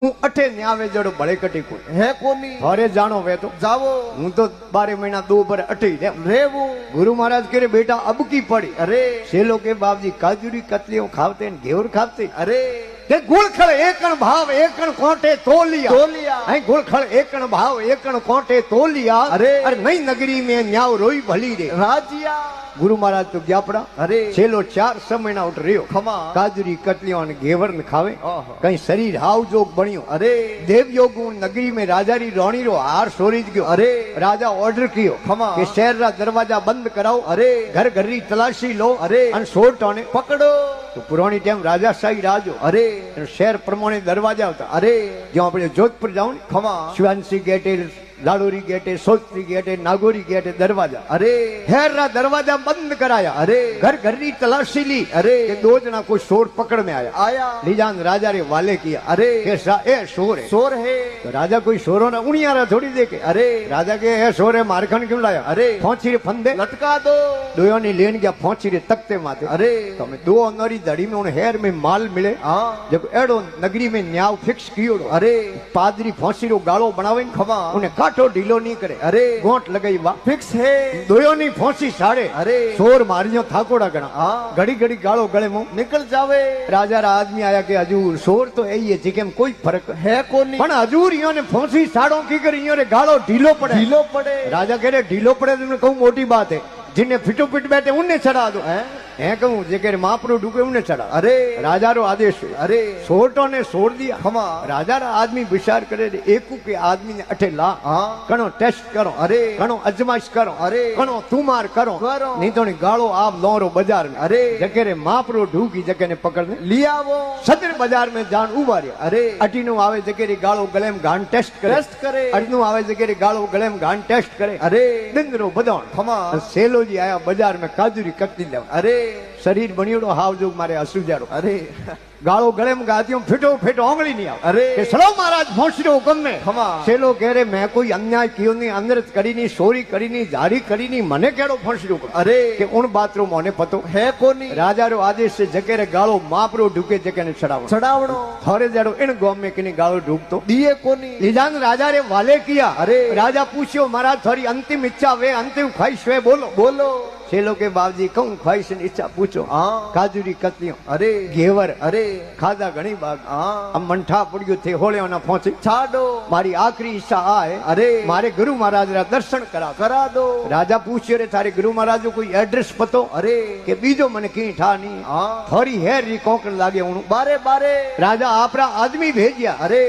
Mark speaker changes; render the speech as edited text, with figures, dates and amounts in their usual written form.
Speaker 1: હું अठे न्यावे जड़ो बड़े कटी को
Speaker 2: है कोनी
Speaker 1: घरे जानो वे तो
Speaker 2: जावो
Speaker 1: हूं तो 12 महीना दो पर अठे
Speaker 2: रेवो
Speaker 1: गुरु महाराज करे बेटा अब की पड़ी
Speaker 2: अरे
Speaker 1: सेलो के बाबजी काजूरी कतलियों खावते न घेवर खावते
Speaker 2: अरे
Speaker 1: के गुलखड़ एकण भाव एकण कोटे
Speaker 2: तोलिया
Speaker 1: ऐ गुलखड़ एकण भाव एकण कोटे तोलिया
Speaker 2: अरे
Speaker 1: नई नगरी में न्याव रोई भली रे
Speaker 2: राजिया
Speaker 1: गुरु महाराज तो गया पड़ा
Speaker 2: अरे
Speaker 1: छेलो 4 महीना उठ रियो
Speaker 2: खमा
Speaker 1: काजूरी कतलियों ने घेवर न खावे
Speaker 2: ओहो।
Speaker 1: कहीं शरीर हाव जोग बनियो
Speaker 2: अरे
Speaker 1: देव योग नगरी में राजा री रोणी रो हार सोरीज गयो
Speaker 2: अरे
Speaker 1: राजा ऑर्डर कियो
Speaker 2: खमा
Speaker 1: कि शहर रा दरवाजा बंद कराओ
Speaker 2: अरे
Speaker 1: घर घर री तलाशी लो
Speaker 2: अरे
Speaker 1: अन सोटोने
Speaker 2: पकड़ो
Speaker 1: तो पुरानी टाइम राजा शाही राजो
Speaker 2: अरे
Speaker 1: शहर प्रमाणे दरवाजा होता
Speaker 2: अरे
Speaker 1: जो अपने जोधपुर जाओ
Speaker 2: खमा
Speaker 1: शिवानसी गेटे लाडोरी गेटे सोत्री गेटे नागोरी गेटे दरवाजा
Speaker 2: अरे
Speaker 1: शहर रा दरवाजा बंद कराया
Speaker 2: अरे
Speaker 1: घर घर री तलाशी ली
Speaker 2: अरे
Speaker 1: कि 2 जना कोई शोर पकड़ में आया लीजान राजा रे वाले किया
Speaker 2: अरे
Speaker 1: ए शोर है
Speaker 2: शोर है
Speaker 1: तो राजा कोई शोरों ने उनियारा थोड़ी देखे
Speaker 2: अरे
Speaker 1: राजा के ए शोर है मारखंड क्यों लाया
Speaker 2: अरे
Speaker 1: फोंची रे फंदे
Speaker 2: लटका दो
Speaker 1: दोयों ने लेन गया फोंची रे तख्ते माथे
Speaker 2: अरे
Speaker 1: तो मैं 2 अनोरी दड़ी में उन हेर में माल मिले
Speaker 2: हाँ
Speaker 1: जब एडो नगरी में न्याव फिक्स कियो
Speaker 2: अरे
Speaker 1: पादरी फोंसी रो गालो बनावे
Speaker 2: खमा
Speaker 1: उन्हें काटो ढीलो नहीं करे
Speaker 2: अरे
Speaker 1: गोंट लगाई वा
Speaker 2: फिक्स है
Speaker 1: दोयों नहीं फोंसी साड़े
Speaker 2: अरे
Speaker 1: शोर मारियो थाकोड़ा गणा
Speaker 2: हाँ
Speaker 1: घड़ी घड़ी गालो गले मुंह
Speaker 2: निकल जावे
Speaker 1: राजा रा आदमी आया के हजूर शोर तो यही है जिके में कोई फर्क
Speaker 2: है कोनी
Speaker 1: पण हजूर इयो ने फोंसी साड़ो की कर इयो रे गालो ढीलो पड़े
Speaker 2: ढीलो पड़े
Speaker 1: राजा कह रहे ढीलो पड़े तो मैं कहूँ मोटी बात है जिन्हें फिटो पिट बैठे उन्हें चढ़ा दो है कहूँ जे कह महाप्रभु डूबे उन्हें चढ़ा
Speaker 2: अरे
Speaker 1: राजा रो आदेश है
Speaker 2: अरे
Speaker 1: सोटो ने छोड़ दिया
Speaker 2: खमा
Speaker 1: राजा रा आदमी विचार करे एकू के आदमी ने अठे ला
Speaker 2: हाँ
Speaker 1: कणो टेस्ट करो
Speaker 2: अरे
Speaker 1: कणो अजमाइश करो
Speaker 2: अरे
Speaker 1: कणो तुमार करो नहीं तो गालो आप लोरो बाजार में
Speaker 2: अरे
Speaker 1: जके रे महाप्रभु ढूकी जके ने पकड़ने
Speaker 2: लिया वो
Speaker 1: सदर बाजार में जान उबारिया
Speaker 2: अरे
Speaker 1: अटी नु आवे जके रे गालो गले में घान टेस्ट करे अटनु आवे जके रे गालो गले में घान टेस्ट करे
Speaker 2: अरे
Speaker 1: दिन रो बदौन
Speaker 2: खमा
Speaker 1: सेलो जी आया बाजार में काजूरी कटली ले
Speaker 2: अरे
Speaker 1: शरीर बनियोड़ो हाव जोग मारे असुजारो
Speaker 2: अरे
Speaker 1: गालो गले में गातियों फिटो फिटो ओंगली नहीं आ
Speaker 2: अरे
Speaker 1: के सलो महाराज भोंसरो हुकम में
Speaker 2: खमा
Speaker 1: सेलो कह रे मैं कोई अन्याय कियो नहीं अनृत करी नहीं चोरी करी नहीं जारी करी नहीं मने केड़ो भोंसरो
Speaker 2: अरे
Speaker 1: के उन बातरो मोने पतो
Speaker 2: है कोनी
Speaker 1: राजा रो आदेश से जके रे गालो मापरो ढुके जके ने
Speaker 2: चढ़ावणो
Speaker 1: थोड़े जड़ो इन गांव में किने गालो ढुकतो
Speaker 2: दिए कोनी
Speaker 1: लीजान राजा रे वाले किया
Speaker 2: अरे
Speaker 1: राजा पूछियो महाराज थोड़ी अंतिम इच्छा वे अंतिम ख्वाहिश वे बोलो सेलो के बाबजी कहूं ख्वाहिश ने इच्छा पूछो
Speaker 2: हाँ
Speaker 1: काजूरी कतलियों
Speaker 2: अरे
Speaker 1: घेवर
Speaker 2: अरे
Speaker 1: खादा घणी बाग
Speaker 2: हाँ
Speaker 1: हम मंठा पड़ियो थे होले ना पहुंची
Speaker 2: छाडो
Speaker 1: मारी आखिरी इच्छा आए
Speaker 2: अरे
Speaker 1: मारे गुरु महाराज रा दर्शन करा
Speaker 2: दो
Speaker 1: राजा पूछियो रे थारे गुरु महाराज कोई एड्रेस पतो
Speaker 2: अरे
Speaker 1: के बीजो मन की ठा नहीं
Speaker 2: हाँ
Speaker 1: थोड़ी हेर री कोकड़ लागे उनु
Speaker 2: बारे बारे
Speaker 1: राजा आपरा आदमी भेजिया
Speaker 2: अरे